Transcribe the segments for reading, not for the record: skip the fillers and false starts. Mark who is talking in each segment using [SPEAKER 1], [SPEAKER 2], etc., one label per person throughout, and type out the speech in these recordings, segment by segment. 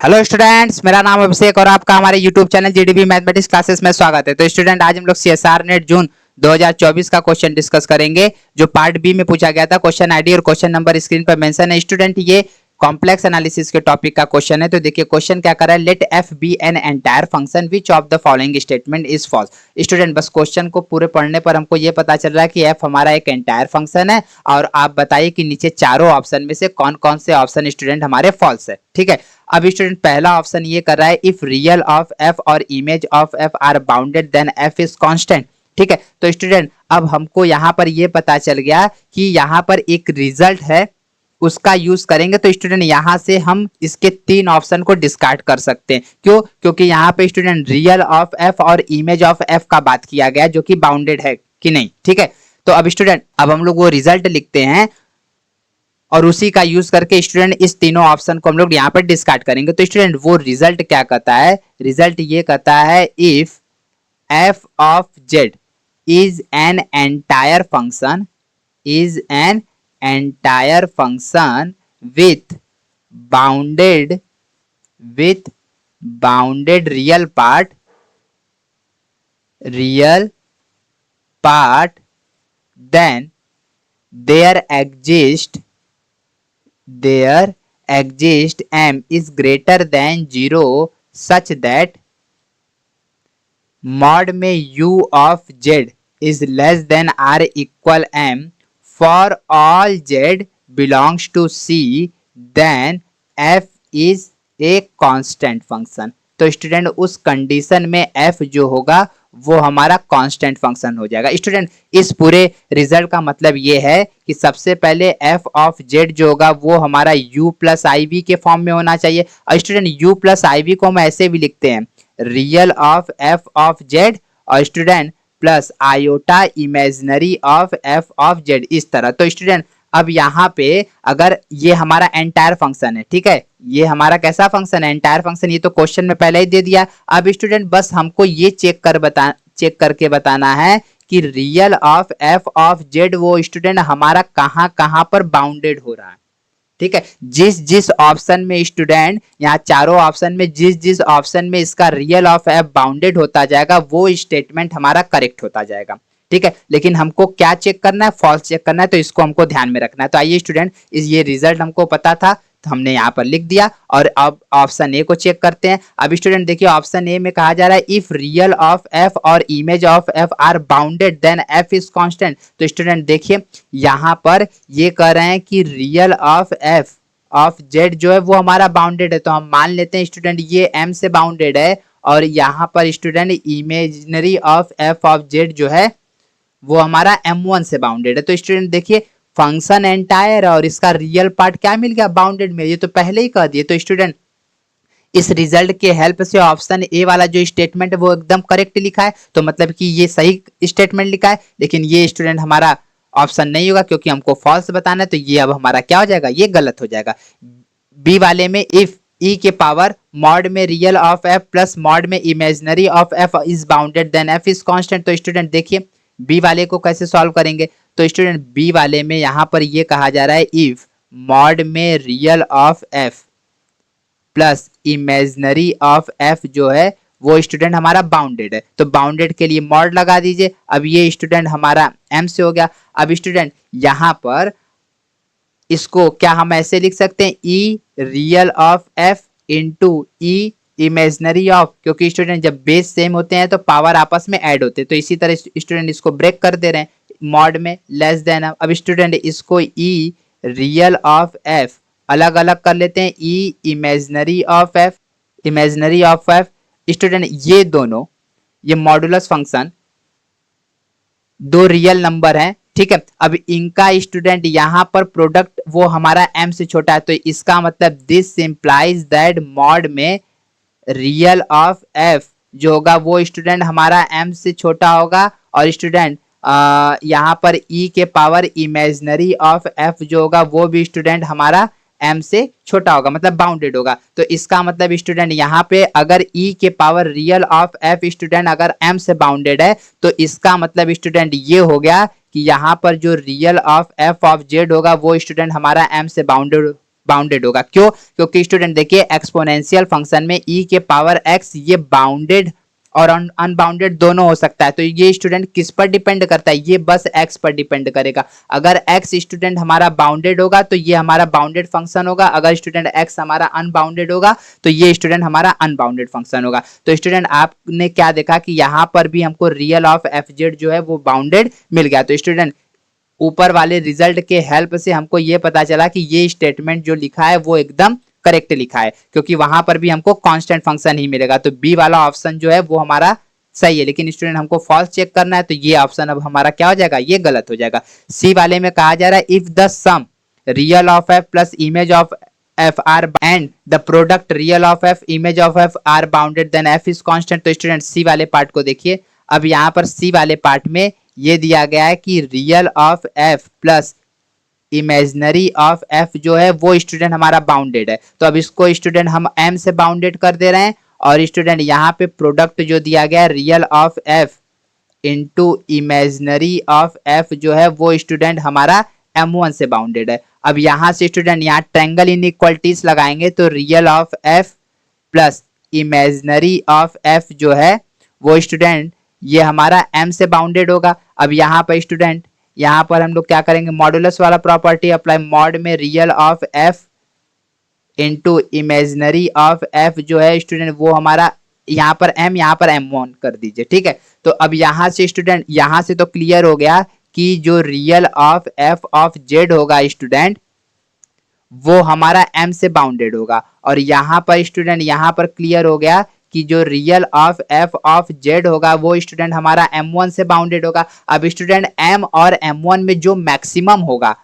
[SPEAKER 1] Hello students, मेरा नाम अभिषेक और आपका हमारे YouTube channel GDB mathematics classes में स्वागत है। तो स्टूडेंट, आज हम लोग सीएसआर नेट जून 2024 का क्वेश्चन डिस्कस करेंगे जो पार्ट बी में पूछा गया था। क्वेश्चन आईडी और क्वेश्चन नंबर स्क्रीन पर मेंशन है। स्टूडेंट, ये कॉम्प्लेक्स एनालिसिस के टॉपिक का क्वेश्चन है। तो देखिए क्वेश्चन क्या कर रहा है, let f be an entire function which of the following statement is false. Student, बस क्वेश्चन को पूरे पढ़ने पर हमको ये पता चल रहा है कि एफ हमारा एक एंटायर फंक्शन है और आप बताइए कि नीचे चारों ऑप्शन में से कौन कौन से ऑप्शन स्टूडेंट हमारे फॉल्स है। ठीक है, अब स्टूडेंट पहला ऑप्शन ये कर रहा है, इफ रियल ऑफ एफ और image of f are bounded then f is constant. ठीक है, तो स्टूडेंट अब हमको यहां पर ये पता चल गया कि यहां पर एक रिजल्ट है, उसका यूज करेंगे। तो स्टूडेंट यहां से हम इसके तीन ऑप्शन को डिस्कार्ड कर सकते हैं। क्यों? क्योंकि यहां पे स्टूडेंट रियल ऑफ एफ और इमेज ऑफ एफ का बात किया गया जो कि बाउंडेड है कि नहीं। ठीक है, तो अब स्टूडेंट अब हम लोग वो रिजल्ट लिखते हैं और उसी का यूज करके स्टूडेंट इस तीनों ऑप्शन को हम लोग यहाँ पर डिस्कार्ड करेंगे। तो स्टूडेंट वो रिजल्ट क्या कहता है, रिजल्ट ये कहता है, if f of z is an entire function, is an entire function with bounded, with bounded real part then there exists m is greater than 0 such that mod में u of z is less than or equal m for all z belongs to c then f is a constant function। तो student उस condition में f जो होगा वो हमारा constant function हो जाएगा। स्टूडेंट इस पूरे रिजल्ट का मतलब ये है कि सबसे पहले एफ ऑफ जेड जो होगा वो हमारा u प्लस आई वी के फॉर्म में होना चाहिए। और student u plus i v को हम ऐसे भी लिखते हैं, real of f of z और student plus iota imaginary of f of z, इस तरह। तो स्टूडेंट अब यहाँ पे अगर ये हमारा एंटायर फंक्शन है, ठीक है, ये हमारा कैसा फंक्शन है, एंटायर फंक्शन, ये तो क्वेश्चन में पहले ही दे दिया। अब स्टूडेंट बस हमको ये चेक करके बताना है कि real of f of Z वो स्टूडेंट हमारा कहाँ कहाँ पर बाउंडेड हो रहा है। ठीक है, जिस जिस ऑप्शन में स्टूडेंट, यहाँ चारों ऑप्शन में जिस जिस ऑप्शन में इसका रियल ऑफ एफ बाउंडेड होता जाएगा वो स्टेटमेंट हमारा करेक्ट होता जाएगा। ठीक है, लेकिन हमको क्या चेक करना है, फॉल्स चेक करना है, तो इसको हमको ध्यान में रखना है। तो आइए स्टूडेंट, ये रिजल्ट हमको पता था तो हमने यहाँ पर लिख दिया और अब ऑप्शन ए को चेक करते हैं। अब स्टूडेंट देखिए ऑप्शन ए में कहा जा रहा है, इफ रियल ऑफ एफ और image of f are bounded then f is constant. तो स्टूडेंट देखिए यहाँ पर ये कह रहे हैं कि real of f of z जो है वो हमारा बाउंडेड है, तो हम मान लेते हैं स्टूडेंट ये एम से बाउंडेड है और यहाँ पर student imaginary of f of z जो है वो हमारा m1 से बाउंडेड है। तो स्टूडेंट देखिए फंक्शन एंटायर और इसका रियल पार्ट क्या मिल गया, बाउंडेड में, ये तो पहले ही कह दिए। तो स्टूडेंट इस रिजल्ट के हेल्प से ऑप्शन ए वाला जो स्टेटमेंट है वो एकदम करेक्ट लिखा है, तो मतलब कि ये सही स्टेटमेंट लिखा है। लेकिन ये स्टूडेंट हमारा ऑप्शन नहीं होगा क्योंकि हमको फॉल्स बताना है, तो ये अब हमारा क्या हो जाएगा, ये गलत हो जाएगा। बी वाले में इफ ई के पावर मॉड में real of f plus mod में imaginary of f is bounded then f is constant. तो स्टूडेंट देखिए बी वाले को कैसे सॉल्व करेंगे, तो स्टूडेंट बी वाले में यहां पर ये कहा जा रहा है, इफ मॉड में real of f plus imaginary of F जो है वो स्टूडेंट हमारा बाउंडेड है, तो बाउंडेड के लिए मॉड लगा दीजिए। अब ये स्टूडेंट हमारा एम से हो गया। अब स्टूडेंट यहां पर इसको क्या हम ऐसे लिख सकते हैं, e real of f into e imaginary of, क्योंकि स्टूडेंट जब बेस सेम होते हैं तो पावर आपस में ऐड होते हैं, तो इसी तरह स्टूडेंट इसको ब्रेक कर दे रहे हैं मॉड में लेस देन। अब स्टूडेंट इसको ई रियल ऑफ एफ अलग अलग कर लेते हैं, e imaginary of f, imaginary of f. Student ये दोनों, ये मॉडुलस फंक्शन दो रियल नंबर हैं, ठीक है। अब इनका स्टूडेंट यहाँ पर प्रोडक्ट वो हमारा m से छोटा है, तो इसका मतलब दिस इंप्लाइज दैट मॉड में रियल ऑफ f जो होगा वो स्टूडेंट हमारा m से छोटा होगा और स्टूडेंट यहाँ पर e के पावर इमेजिनरी ऑफ f जो होगा वो भी स्टूडेंट हमारा m से छोटा होगा, मतलब बाउंडेड होगा। तो इसका मतलब स्टूडेंट यहाँ पे अगर e के power real of f student अगर m से बाउंडेड है तो इसका मतलब स्टूडेंट ये हो गया कि यहाँ पर जो real of f of z होगा वो स्टूडेंट हमारा m से बाउंडेड होगा। क्यों? क्योंकि स्टूडेंट देखिए एक्सपोनेंशियल फंक्शन में e के पावर x ये बाउंडेड और अनबाउंडेड दोनों हो सकता है। तो ये स्टूडेंट किस पर डिपेंड करता है? ये बस x पर डिपेंड करेगा। अगर x स्टूडेंट हमारा बाउंडेड होगा तो ये हमारा बाउंडेड फंक्शन होगा, अगर स्टूडेंट x हमारा अनबाउंडेड होगा तो ये स्टूडेंट हमारा अनबाउंडेड फंक्शन होगा। तो स्टूडेंट आपने क्या देखा कि यहाँ पर भी हमको रियल ऑफ एफ जेड जो है वो बाउंडेड मिल गया। तो स्टूडेंट ऊपर वाले रिजल्ट के हेल्प से हमको ये पता चला कि ये स्टेटमेंट जो लिखा है वो एकदम करेक्ट लिखा है, क्योंकि वहां पर भी हमको कांस्टेंट फंक्शन ही मिलेगा। तो बी वाला ऑप्शन जो है वो हमारा सही है, लेकिन स्टूडेंट हमको फॉल्स चेक करना है, तो ये ऑप्शन अब हमारा क्या हो जाएगा? ये गलत हो जाएगा। सी वाले में कहा जा रहा है if the sum real of f plus image of f are and the product real of f image of f are bounded then f is constant. तो स्टूडेंट सी वाले पार्ट को देखिए। अब यहाँ पर सी वाले पार्ट में ये दिया गया है कि real of f plus imaginary of F जो है वो स्टूडेंट हमारा बाउंडेड है। तो अब इसको स्टूडेंट हम एम से बाउंडेड कर दे रहे हैं, और स्टूडेंट यहाँ पे प्रोडक्ट जो दिया गया है real of f into imaginary of F जो है वो स्टूडेंट हमारा m1 से बाउंडेड है। अब यहाँ से स्टूडेंट यहाँ ट्रायंगल इनइक्वालिटीज लगाएंगे तो real of f plus imaginary of F जो है वो स्टूडेंट ये हमारा m से बाउंडेड होगा। अब यहाँ पर स्टूडेंट यहाँ पर हम लोग क्या करेंगे? मॉडुलस वाला प्रॉपर्टी अप्लाई, मॉड में real of f into imaginary of F जो है स्टूडेंट वो हमारा यहाँ पर m यहाँ पर m1 कर दीजिए, ठीक है। तो अब यहाँ से स्टूडेंट यहाँ से तो क्लियर हो गया कि जो real of f of Z होगा स्टूडेंट वो हमारा m से बाउंडेड होगा, और यहाँ पर स्टूडेंट यहाँ पर क्लियर हो गया कि जो real of f of Z होगा वो स्टूडेंट हमारा m1 से बाउंडेड होगा। अब स्टूडेंट m और m1 में जो मैक्सिमम होगा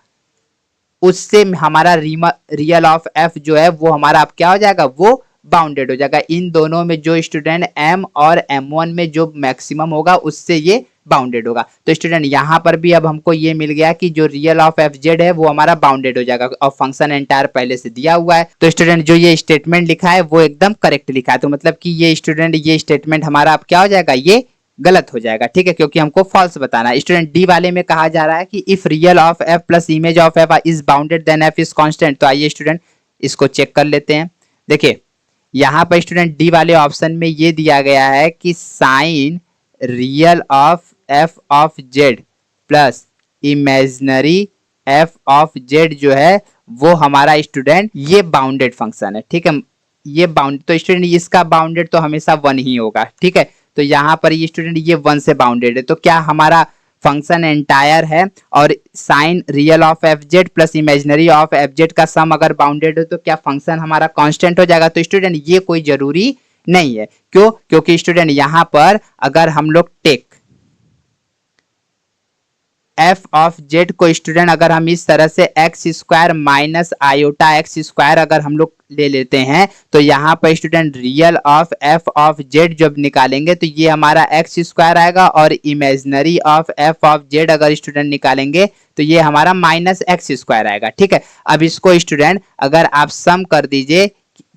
[SPEAKER 1] उससे हमारा रियल ऑफ एफ जो है वो हमारा अब क्या हो जाएगा? वो बाउंडेड हो जाएगा। इन दोनों में जो स्टूडेंट m और m1 में जो मैक्सिमम होगा उससे ये बाउंडेड होगा। तो स्टूडेंट यहाँ पर भी अब हमको ये मिल गया कि जो रियल ऑफ एफ जेड है वो हमारा बाउंडेड हो जाएगा, और फंक्शन एंटायर पहले से दिया हुआ है। तो स्टूडेंट जो ये स्टेटमेंट लिखा है वो एकदम करेक्ट लिखा है। तो मतलब कि ये स्टूडेंट ये स्टेटमेंट हमारा अब क्या हो जाएगा? ये गलत हो जाएगा, ठीक है, क्योंकि हमको फॉल्स बताना है। स्टूडेंट डी वाले में कहा जा रहा है कि if real of f plus image of f is bounded then f is constant. तो आइए स्टूडेंट इसको चेक कर लेते हैं। देखिए यहाँ पर स्टूडेंट डी वाले ऑप्शन में ये दिया गया है कि sine real of f of z plus imaginary f of z जो है वो हमारा स्टूडेंट ये बाउंडेड फंक्शन है, ठीक है। ये बाउंड तो स्टूडेंट इसका बाउंडेड तो हमेशा 1 ही होगा, ठीक है। तो यहाँ पर ये स्टूडेंट ये 1 से बाउंडेड है, तो क्या हमारा फंक्शन एंटायर है और sine real of f z plus imaginary of f z का सम अगर बाउंडेड हो तो क्या फंक्शन हमारा कांस्टेंट हो जाएगा? तो स्टूडेंट ये कोई जरूरी नहीं है। क्यों? क्योंकि स्टूडेंट यहाँ पर अगर हम लोग टेक एफ ऑफ जेड को स्टूडेंट अगर हम इस तरह से x square minus iota x square अगर हम लोग ले लेते हैं तो यहाँ पर student real of f of Z जब निकालेंगे तो ये हमारा एक्स स्क्वायर आएगा, और imaginary of f of Z अगर स्टूडेंट निकालेंगे तो ये हमारा माइनस एक्स स्क्वायर आएगा, ठीक है। अब इसको स्टूडेंट अगर आप सम कर दीजिए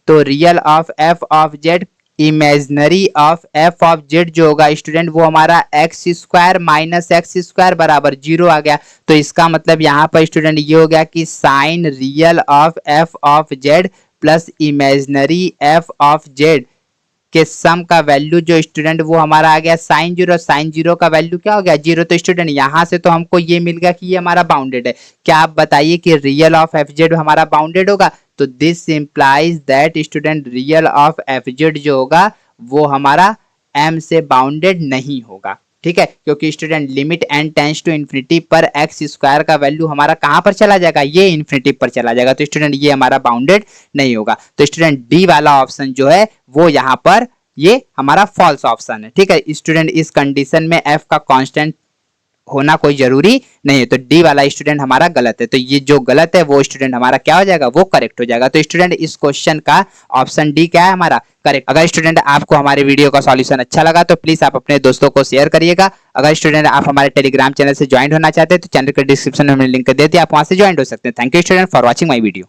[SPEAKER 1] तो real of f of Z imaginary of f of z जो होगा स्टूडेंट वो हमारा x square minus x square बराबर 0 आ गया। तो इसका मतलब यहाँ पर स्टूडेंट ये हो गया कि sine real of f of z plus imaginary f of z के सम का वैल्यू जो स्टूडेंट वो हमारा आ गया साइन 0। साइन 0 का वैल्यू क्या हो गया? 0। तो स्टूडेंट यहाँ से तो हमको ये मिल गया कि ये हमारा बाउंडेड है। क्या आप बताइए कि रियल ऑफ एफ जेड हमारा बाउंडेड होगा? तो this implies that student real of f Z जो होगा वो हमारा m से बाउंडेड नहीं होगा, ठीक है, क्योंकि student limit n tends to infinity पर एक्स स्क्वायर का वैल्यू हमारा कहां पर चला जाएगा? ये इन्फिनिटी पर चला जाएगा। तो स्टूडेंट ये हमारा बाउंडेड नहीं होगा। तो स्टूडेंट डी वाला ऑप्शन जो है वो यहाँ पर ये हमारा फॉल्स ऑप्शन है, ठीक है। स्टूडेंट इस कंडीशन में f का कांस्टेंट होना कोई जरूरी नहीं है, तो डी वाला स्टूडेंट हमारा गलत है। तो ये जो गलत है वो स्टूडेंट हमारा क्या हो जाएगा? वो करेक्ट हो जाएगा। तो स्टूडेंट इस क्वेश्चन का ऑप्शन डी क्या है? हमारा करेक्ट। अगर स्टूडेंट आपको हमारे वीडियो का सॉल्यूशन अच्छा लगा तो प्लीज आप अपने दोस्तों को शेयर करिएगा। अगर स्टूडेंट आप हमारे टेलीग्राम चैनल से ज्वाइन होना चाहते हैं तो चैनल के डिस्क्रिप्शन में लिंक दे दिया, आप वहां से ज्वाइन हो सकते हैं। Thank you student for watching my video.